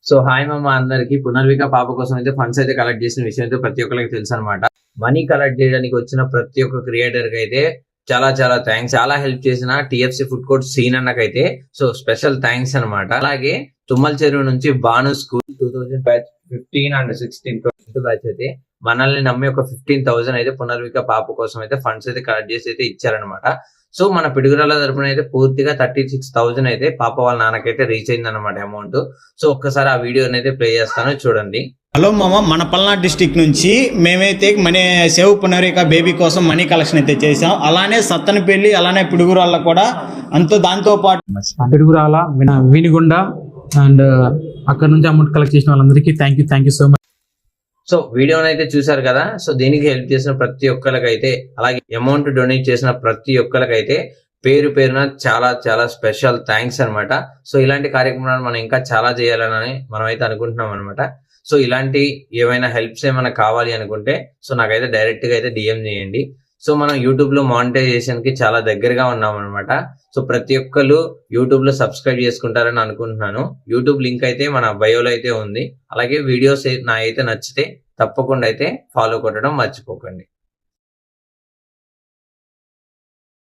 So hi మామ అందరికి పునర్విక పాప కోసం అయితే ఫండ్స్ అయితే కలెక్ట్ చేసిన విషయం అయితే ప్రతి ఒక్కరికి తెలుసు అనమాట. మనీ కలెక్ట్ చేయడానికి వచ్చిన ప్రతి ఒక్క క్రియేటర్ కి అయితే చాలా చాలా థ్యాంక్స్. చాలా హెల్ప్ చేసిన టిఎఫ్సి ఫుడ్ కోర్ట్ సీన్ అన్నకైతే సో స్పెషల్ థ్యాంక్స్ అనమాట. అలాగే తుమ్మల చెరువు నుంచి బాను స్కూల్ 2015 అండ్ 16 బ్యాచ్ అయితే మనల్ని నమ్మి ఒక 15,000 అయితే పునర్విక పాప కోసం అయితే ఫండ్స్ అయితే కలెక్ట్ చేసి అయితే ఇచ్చారనమాట. సో మన పిడుగురాల తరపున అయితే పూర్తిగా 36,000 అయితే పాప వాళ్ళ నాన్నకైతే రీచ్ అయింది అనమాట అమౌంట్. సో ఒక్కసారి ఆ వీడియోని అయితే ప్లే చేస్తాను చూడండి. హలో మామ, మన పల్నాడు డిస్టిక్ నుంచి మేమైతే మనీ సేవ్ పునరిక బేబీ కోసం మనీ కలెక్షన్ అయితే చేసాం. అలానే సత్తనపల్లి అలానే పిడుగురాళ్ళ కూడా దాంతో పాటు పిడుగురాల వినిగుండ అండ్ అక్కడ నుంచి అమౌంట్ కలెక్ట్ చేసిన వాళ్ళందరికీ thank you so much. So వీడియోని అయితే చూసారు కదా. సో దీనికి హెల్ప్ చేసిన ప్రతి ఒక్కరికైతే అలాగే అమౌంట్ డొనేట్ చేసిన ప్రతి ఒక్కరికైతే పేరు పేరున చాలా చాలా స్పెషల్ థ్యాంక్స్ అనమాట. సో ఇలాంటి కార్యక్రమాలు మనం ఇంకా చాలా చేయాలని మనం అయితే అనుకుంటున్నాం అనమాట. సో ఇలాంటి ఏమైనా హెల్ప్స్ ఏమైనా కావాలి అనుకుంటే సో నాకైతే డైరెక్ట్ గా అయితే డిఎం చేయండి. సో మనం యూట్యూబ్ లో మానిటైజేషన్ కి చాలా దగ్గరగా ఉన్నాం అనమాట. సో ప్రతి ఒక్కరు యూట్యూబ్ లో సబ్స్క్రైబ్ చేసుకుంటారని అనుకుంటున్నాను. యూట్యూబ్ లింక్ అయితే మన బయోలో అయితే ఉంది. అలాగే వీడియోస్ నా అయితే నచ్చితే తప్పకుండా అయితే ఫాలో కొట్టడం మర్చిపోకండి.